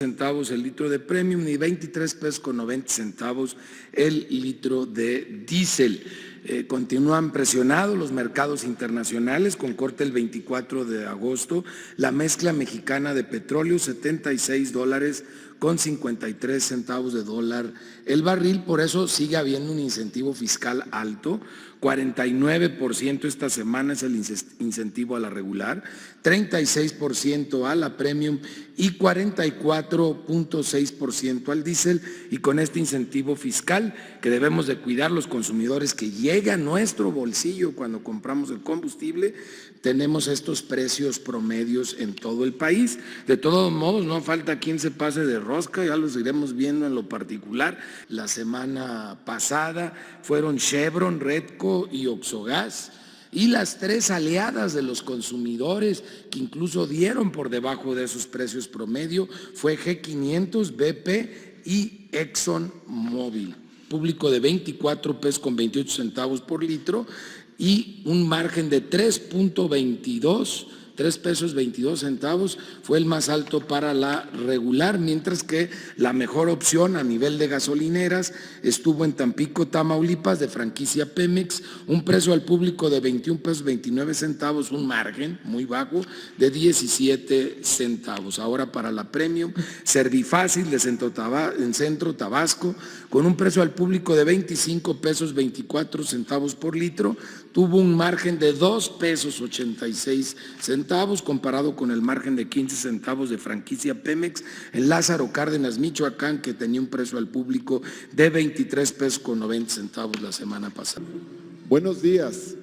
centavos el litro de premium y 23 pesos con 90 centavos el litro de diésel. Continúan presionados los mercados internacionales con corte el 24 de agosto. La mezcla mexicana de petróleo, $76 con 53 centavos de dólar el barril. Por eso sigue habiendo un incentivo fiscal alto. 49% esta semana es el incentivo a la regular, 36% a la premium y 44.6% al diésel. Y con este incentivo fiscal que debemos de cuidar los consumidores, que llega a nuestro bolsillo cuando compramos el combustible, tenemos estos precios promedios en todo el país. De todos modos, no falta quien se pase de rosca, ya los iremos viendo en lo particular. La semana pasada fueron Chevron, Redco y Oxogas, y las tres aliadas de los consumidores que incluso dieron por debajo de esos precios promedio fue G500, BP y ExxonMobil. Público de 24 pesos con 28 centavos por litro y un margen de 3.22, 3 pesos 22 centavos fue el más alto para la regular, mientras que la mejor opción a nivel de gasolineras estuvo en Tampico, Tamaulipas, de franquicia Pemex, un precio al público de 21 pesos 29 centavos, un margen muy bajo de 17 centavos. Ahora para la premium, Servifácil de Centro Tabasco, con un precio al público de 25 pesos 24 centavos por litro, tuvo un margen de 2 pesos 86 centavos comparado con el margen de 15 centavos de franquicia Pemex en Lázaro Cárdenas, Michoacán, que tenía un precio al público de 23 pesos con 90 centavos la semana pasada. Buenos días,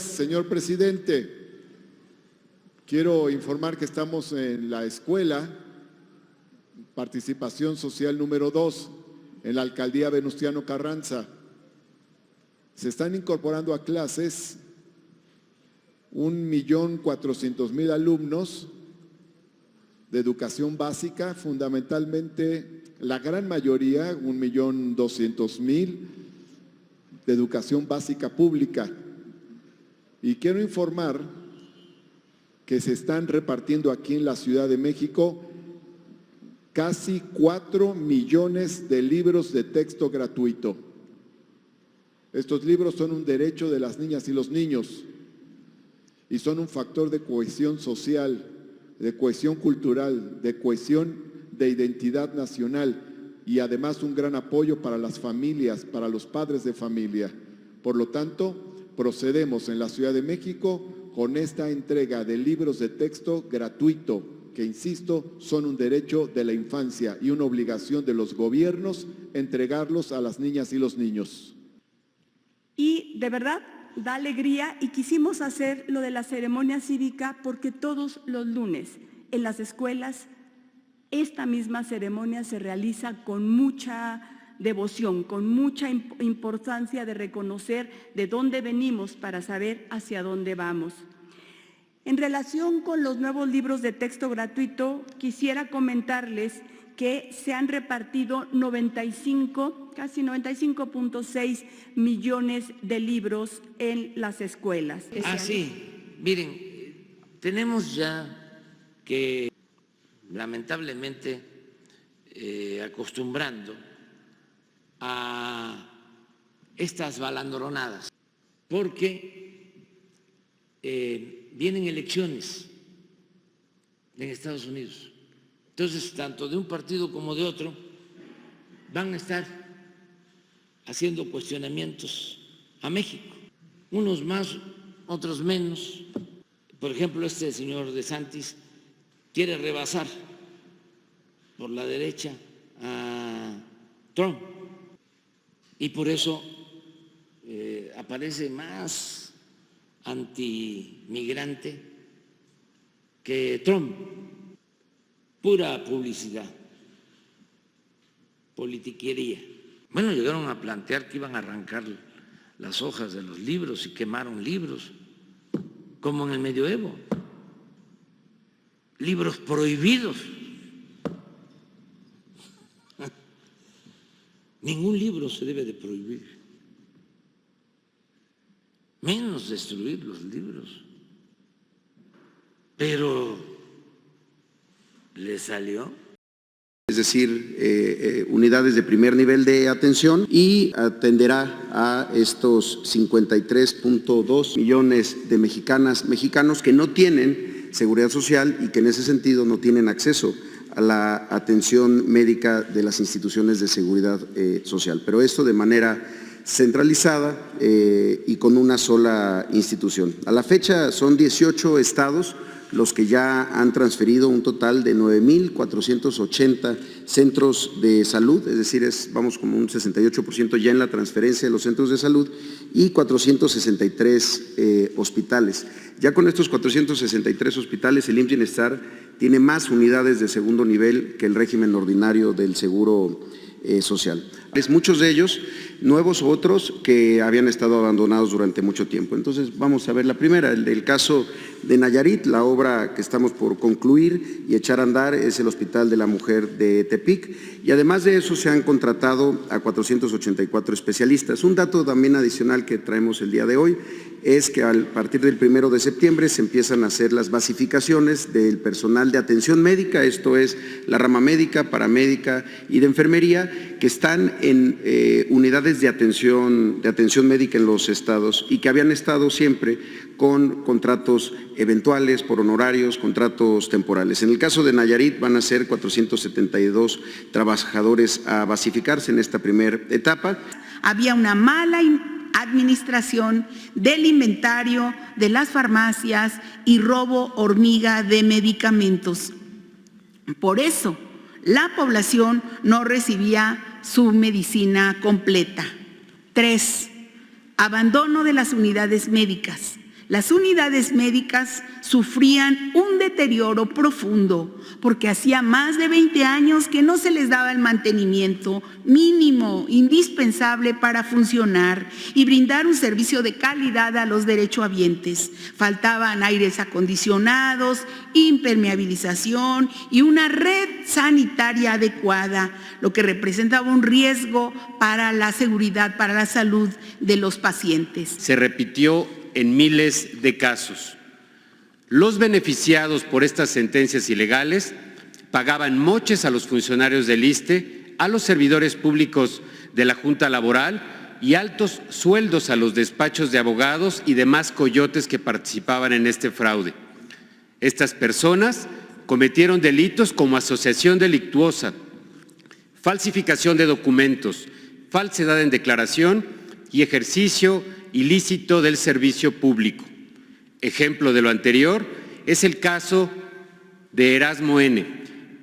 señor presidente. Quiero informar que estamos en la escuela Participación Social número 2 en la alcaldía Venustiano Carranza. Se están incorporando a clases 1.400.000 alumnos de educación básica, fundamentalmente la gran mayoría, 1.200.000 de educación básica pública. Y quiero informar que se están repartiendo aquí en la Ciudad de México casi 4 millones de libros de texto gratuito. Estos libros son un derecho de las niñas y los niños y son un factor de cohesión social, de cohesión cultural, de cohesión de identidad nacional y además un gran apoyo para las familias, para los padres de familia. Por lo tanto, procedemos en la Ciudad de México con esta entrega de libros de texto gratuito, que insisto, son un derecho de la infancia y una obligación de los gobiernos entregarlos a las niñas y los niños. Y de verdad da alegría y quisimos hacer lo de la ceremonia cívica porque todos los lunes en las escuelas esta misma ceremonia se realiza con mucha devoción, con mucha importancia de reconocer de dónde venimos para saber hacia dónde vamos. En relación con los nuevos libros de texto gratuito, quisiera comentarles que se han repartido casi 95.6 millones de libros en las escuelas. Sí, miren, tenemos ya que lamentablemente acostumbrando a estas balandronadas, porque vienen elecciones en Estados Unidos. Entonces, tanto de un partido como de otro van a estar haciendo cuestionamientos a México, unos más, otros menos. Por ejemplo, este señor DeSantis quiere rebasar por la derecha a Trump y por eso aparece más antimigrante que Trump. Pura publicidad, politiquería. Bueno, llegaron a plantear que iban a arrancar las hojas de los libros y quemaron libros, como en el medioevo. Libros prohibidos. Ningún libro se debe de prohibir, menos destruir los libros. Pero le salió es decir, unidades de primer nivel de atención, y atenderá a estos 53.2 millones de mexicanos que no tienen seguridad social y que en ese sentido no tienen acceso a la atención médica de las instituciones de seguridad social. Pero esto de manera centralizada y con una sola institución. A la fecha son 18 estados los que ya han transferido un total de 9.480 centros de salud, es decir, vamos como un 68% ya en la transferencia de los centros de salud, y 463 hospitales. Ya con estos 463 hospitales, el IMSS Bienestar tiene más unidades de segundo nivel que el régimen ordinario del Seguro Social. Muchos de ellos nuevos, otros que habían estado abandonados durante mucho tiempo. Entonces vamos a ver la primera, el caso de Nayarit. La obra que estamos por concluir y echar a andar es el Hospital de la Mujer de Tepic, y además de eso se han contratado a 484 especialistas. Un dato también adicional que traemos el día de hoy es que a partir del 1 de septiembre se empiezan a hacer las basificaciones del personal de atención médica, esto es la rama médica, paramédica y de enfermería, que están en unidades de atención médica en los estados y que habían estado siempre con contratos eventuales, por honorarios, contratos temporales. En el caso de Nayarit van a ser 472 trabajadores a basificarse en esta primera etapa. Había una mala administración del inventario de las farmacias y robo hormiga de medicamentos. Por eso, la población no recibía su medicina completa. 3. Abandono de las unidades médicas. Las unidades médicas sufrían un deterioro profundo porque hacía más de 20 años que no se les daba el mantenimiento mínimo, indispensable para funcionar y brindar un servicio de calidad a los derechohabientes. Faltaban aires acondicionados, impermeabilización y una red sanitaria adecuada, lo que representaba un riesgo para la seguridad, para la salud de los pacientes. Se repitió en miles de casos. Los beneficiados por estas sentencias ilegales pagaban moches a los funcionarios del ISSSTE, a los servidores públicos de la Junta Laboral y altos sueldos a los despachos de abogados y demás coyotes que participaban en este fraude. Estas personas cometieron delitos como asociación delictuosa, falsificación de documentos, falsedad en declaración y ejercicio ilícito del servicio público. Ejemplo de lo anterior es el caso de Erasmo N.,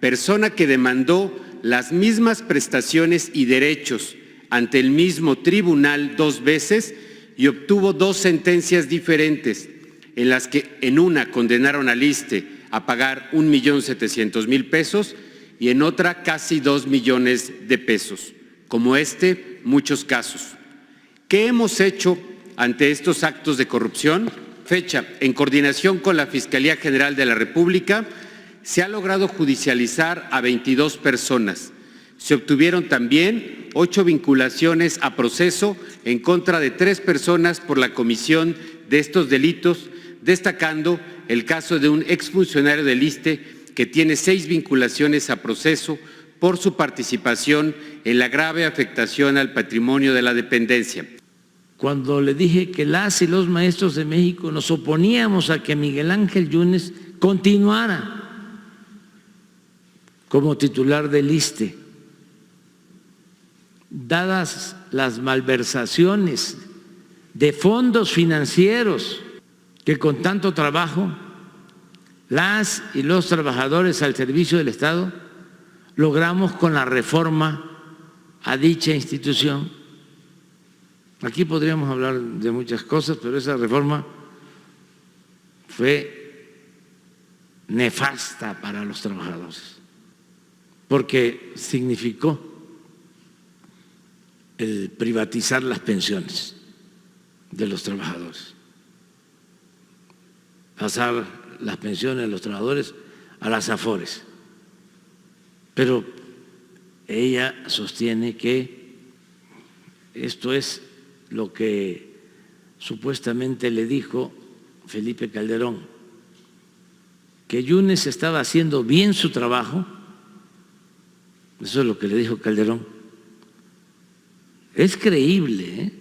persona que demandó las mismas prestaciones y derechos ante el mismo tribunal 2 veces y obtuvo 2 sentencias diferentes, en las que en una condenaron al ISSSTE a pagar 1.700.000 pesos y en otra casi 2 millones de pesos. Como muchos casos. ¿Qué hemos hecho ante estos actos de corrupción? Fecha, en coordinación con la Fiscalía General de la República, se ha logrado judicializar a 22 personas. Se obtuvieron también 8 vinculaciones a proceso en contra de 3 personas por la comisión de estos delitos, destacando el caso de un exfuncionario del ISSSTE que tiene 6 vinculaciones a proceso por su participación en la grave afectación al patrimonio de la dependencia. Cuando le dije que las y los maestros de México nos oponíamos a que Miguel Ángel Yunes continuara como titular del ISSSTE, dadas las malversaciones de fondos financieros que con tanto trabajo las y los trabajadores al servicio del Estado logramos con la reforma a dicha institución. Aquí podríamos hablar de muchas cosas, pero esa reforma fue nefasta para los trabajadores, porque significó el privatizar las pensiones de los trabajadores, pasar las pensiones de los trabajadores a las AFORES. Pero ella sostiene que esto es lo que supuestamente le dijo Felipe Calderón, que Yunes estaba haciendo bien su trabajo Eso es lo que le dijo Calderón. Es creíble, ¿eh?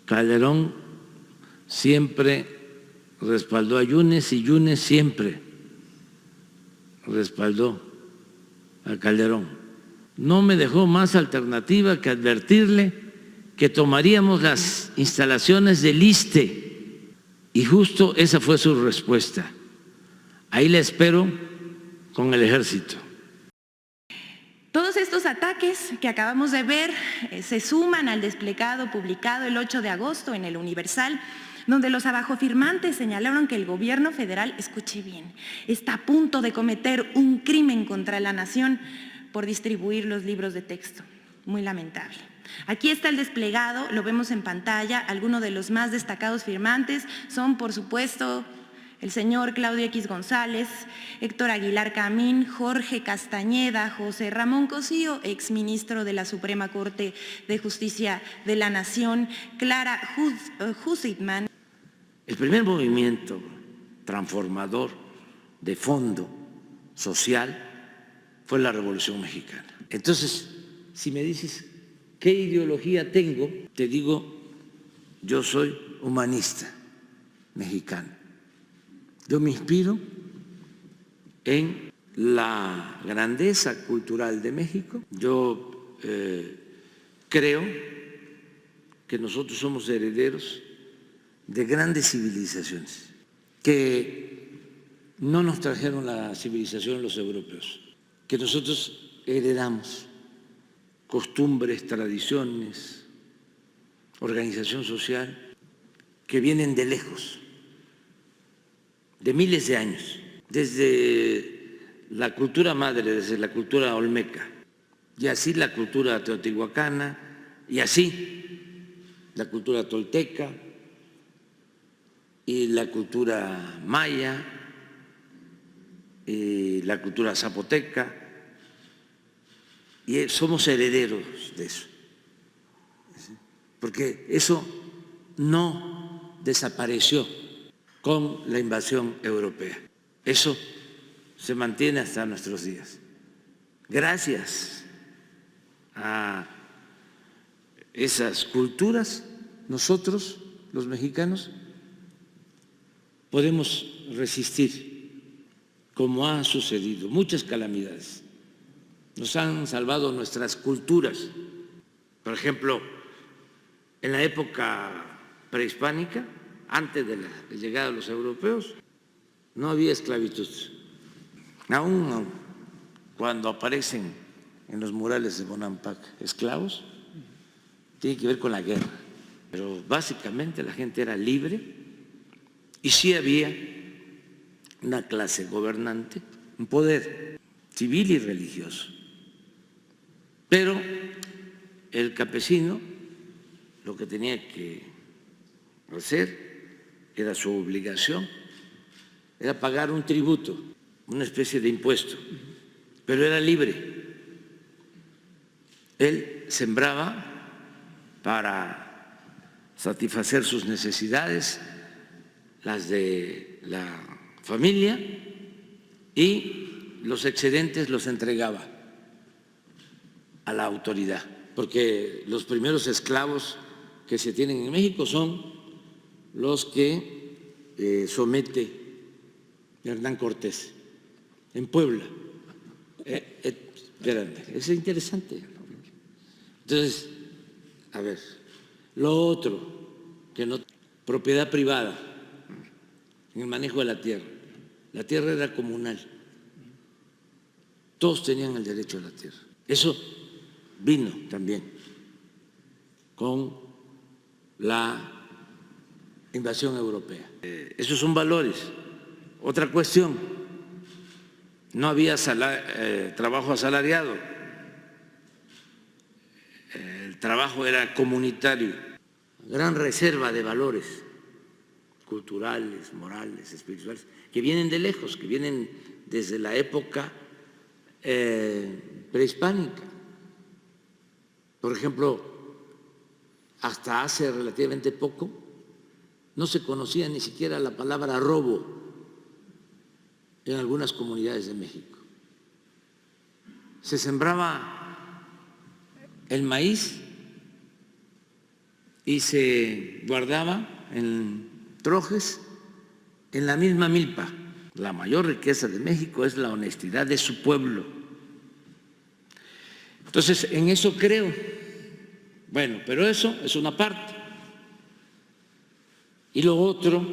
Calderón siempre respaldó a Yunes y Yunes siempre respaldó a Calderón. No me dejó más alternativa que advertirle que tomaríamos las instalaciones del ISSSTE y justo esa fue su respuesta. Ahí la espero con el ejército. Todos estos ataques que acabamos de ver se suman al desplegado publicado el 8 de agosto en el Universal, donde los abajofirmantes señalaron que el gobierno federal, escuche bien, está a punto de cometer un crimen contra la nación por distribuir los libros de texto. Muy lamentable. Aquí está el desplegado, lo vemos en pantalla. Algunos de los más destacados firmantes son, por supuesto, el señor Claudio X González, Héctor Aguilar Camín, Jorge Castañeda, José Ramón Cosío, exministro de la Suprema Corte de Justicia de la Nación, Clara Husitman. El primer movimiento transformador de fondo social fue la Revolución Mexicana. Entonces, si me dices qué ideología tengo, te digo, yo soy humanista mexicano. Yo me inspiro en la grandeza cultural de México. Yo creo que nosotros somos herederos de grandes civilizaciones que no nos trajeron la civilización los europeos, que nosotros heredamos costumbres, tradiciones, organización social que vienen de lejos, de miles de años, desde la cultura madre, desde la cultura olmeca, y así la cultura teotihuacana, y así la cultura tolteca, y la cultura maya, y la cultura zapoteca, y somos herederos de eso, porque eso no desapareció con la invasión europea. Eso se mantiene hasta nuestros días. Gracias a esas culturas, nosotros, los mexicanos, podemos resistir, como ha sucedido, muchas calamidades. Nos han salvado nuestras culturas. Por ejemplo, en la época prehispánica, antes de la llegada de los europeos, no había esclavitud. Aún cuando aparecen en los murales de Bonampak esclavos, tiene que ver con la guerra. Pero básicamente la gente era libre y sí había una clase gobernante, un poder civil y religioso. Pero el campesino lo que tenía que hacer, era su obligación, era pagar un tributo, una especie de impuesto, pero era libre. Él sembraba para satisfacer sus necesidades, las de la familia, y los excedentes los entregaba a la autoridad, porque los primeros esclavos que se tienen en México son los que somete Hernán Cortés en Puebla. Espérame, es interesante. Entonces, a ver, lo otro, que no, propiedad privada en el manejo de la tierra. La tierra era comunal. Todos tenían el derecho a la tierra. Eso vino también con la invasión europea. Esos son valores. Otra cuestión, no había trabajo asalariado. El trabajo era comunitario. Gran reserva de valores culturales, morales, espirituales, que vienen de lejos, que vienen desde la época prehispánica. Por ejemplo, hasta hace relativamente poco no se conocía ni siquiera la palabra robo en algunas comunidades de México. se sembraba el maíz y se guardaba en trojes en la misma milpa. La mayor riqueza de México es la honestidad de su pueblo. Entonces, en eso creo. Bueno, pero eso es una parte. Y lo otro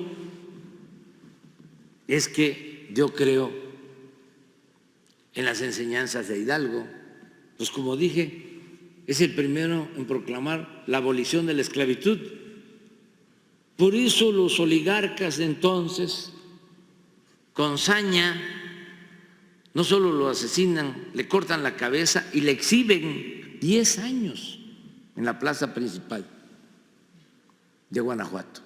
es que yo creo en las enseñanzas de Hidalgo. Pues como dije, es el primero en proclamar la abolición de la esclavitud. Por eso los oligarcas de entonces, con saña, no solo lo asesinan, le cortan la cabeza y le exhiben 10 años en la plaza principal de Guanajuato,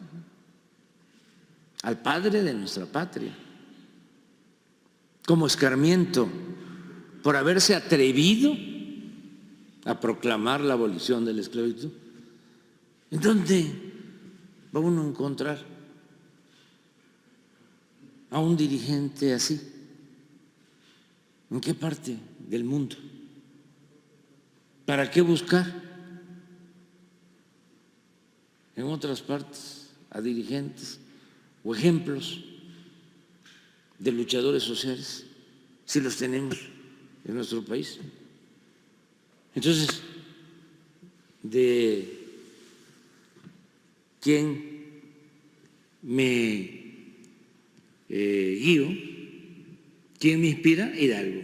al padre de nuestra patria, como escarmiento por haberse atrevido a proclamar la abolición de la esclavitud. ¿En dónde va uno a encontrar a un dirigente así? ¿En qué parte del mundo? ¿Para qué buscar en otras partes a dirigentes o ejemplos de luchadores sociales si los tenemos en nuestro país? Entonces, ¿de quién me guío? ¿Quién me inspira? Hidalgo.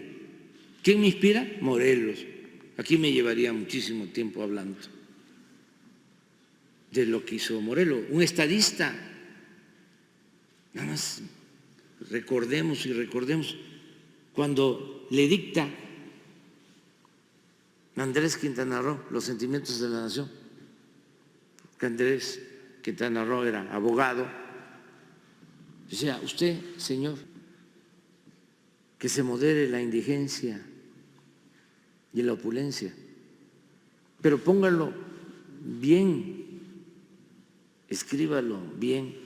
¿Quién me inspira? Morelos. Aquí me llevaría muchísimo tiempo hablando de lo que hizo Morelos, un estadista. Nada más recordemos y recordemos cuando le dicta Andrés Quintana Roo los sentimientos de la nación, que Andrés Quintana Roo era abogado, decía: usted, señor, que se modere la indigencia y la opulencia, pero póngalo bien, escríbalo bien,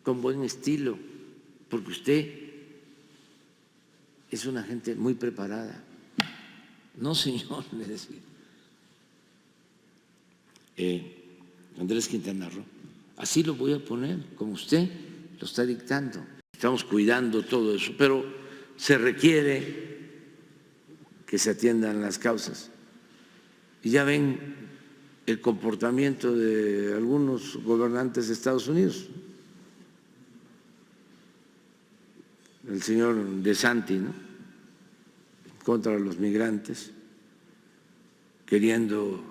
con buen estilo, porque usted es una gente muy preparada. No, señor, le decía Andrés Quintana Roo, así lo voy a poner, como usted lo está dictando. Estamos cuidando todo eso, pero se requiere que se atiendan las causas. Y ya ven el comportamiento de algunos gobernantes de Estados Unidos. El señor DeSantis, ¿no?, contra los migrantes, queriendo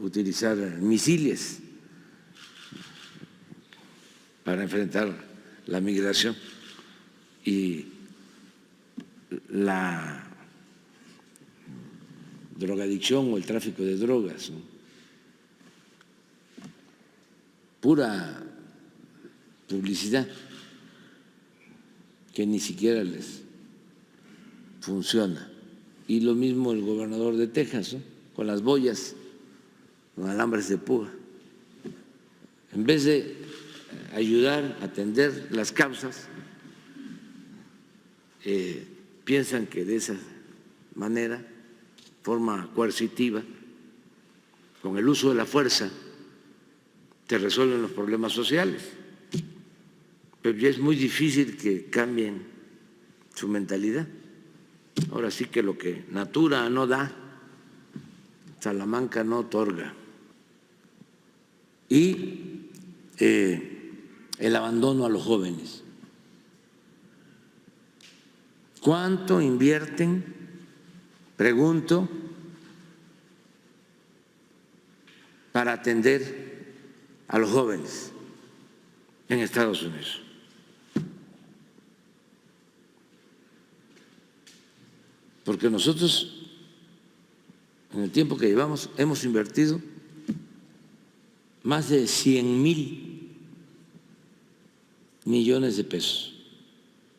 utilizar misiles para enfrentar la migración y la drogadicción o el tráfico de drogas, ¿no? Pura publicidad que ni siquiera les funciona. Y lo mismo el gobernador de Texas, ¿no?, con las boyas, con alambres de púa. En vez de ayudar a atender las causas, piensan que de esa manera, forma coercitiva, con el uso de la fuerza, te resuelven los problemas sociales. Pero ya es muy difícil que cambien su mentalidad. Ahora sí que lo que Natura no da, Salamanca no otorga. Y el abandono a los jóvenes. ¿Cuánto invierten? Pregunto, para atender a los jóvenes en Estados Unidos. Porque nosotros, en el tiempo que llevamos, hemos invertido más de 100,000 millones de pesos,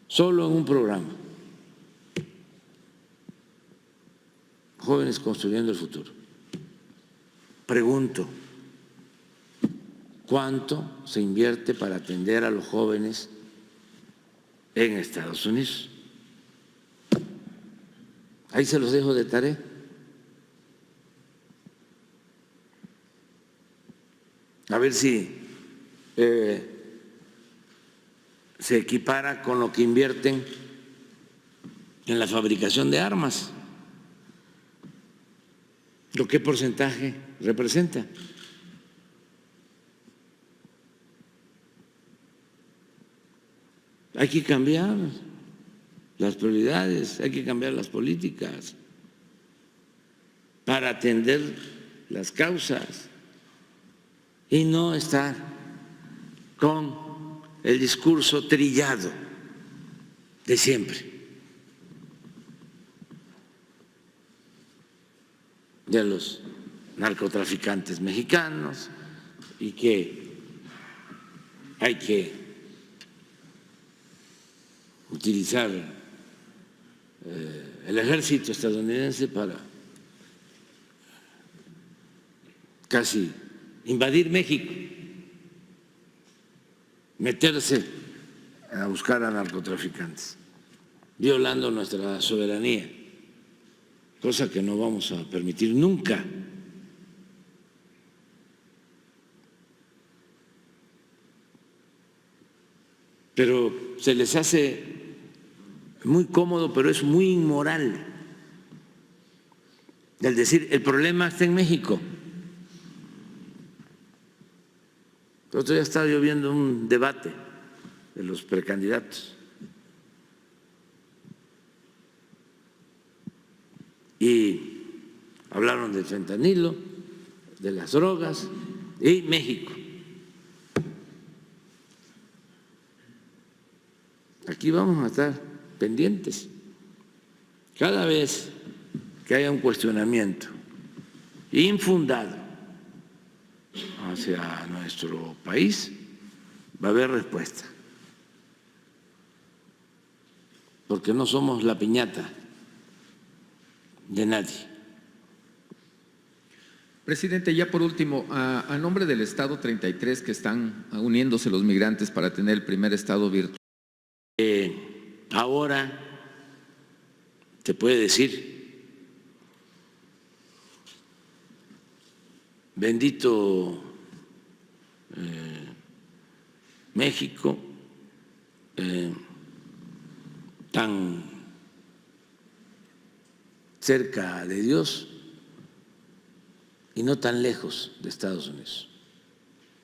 solo en un programa. Jóvenes construyendo el futuro. Pregunto, ¿cuánto se invierte para atender a los jóvenes en Estados Unidos? Ahí se los dejo de tarea. A ver si se equipara con lo que invierten en la fabricación de armas. ¿Lo qué porcentaje representa? Hay que cambiar las prioridades, hay que cambiar las políticas para atender las causas y no estar con el discurso trillado de siempre de los narcotraficantes mexicanos y que hay que utilizar el ejército estadounidense para casi invadir México, meterse a buscar a narcotraficantes, violando nuestra soberanía, cosa que no vamos a permitir nunca. Pero se les hace muy cómodo, pero es muy inmoral el decir, el problema está en México. El otro día estaba yo viendo un debate de los precandidatos y hablaron del fentanilo, de las drogas y México. Aquí vamos a estar pendientes. Cada vez que haya un cuestionamiento infundado hacia nuestro país, va a haber respuesta. Porque no somos la piñata de nadie. Presidente, ya por último, a nombre del Estado 33 que están uniéndose los migrantes para tener el primer Estado virtual. Ahora te puede decir, bendito México, tan cerca de Dios y no tan lejos de Estados Unidos.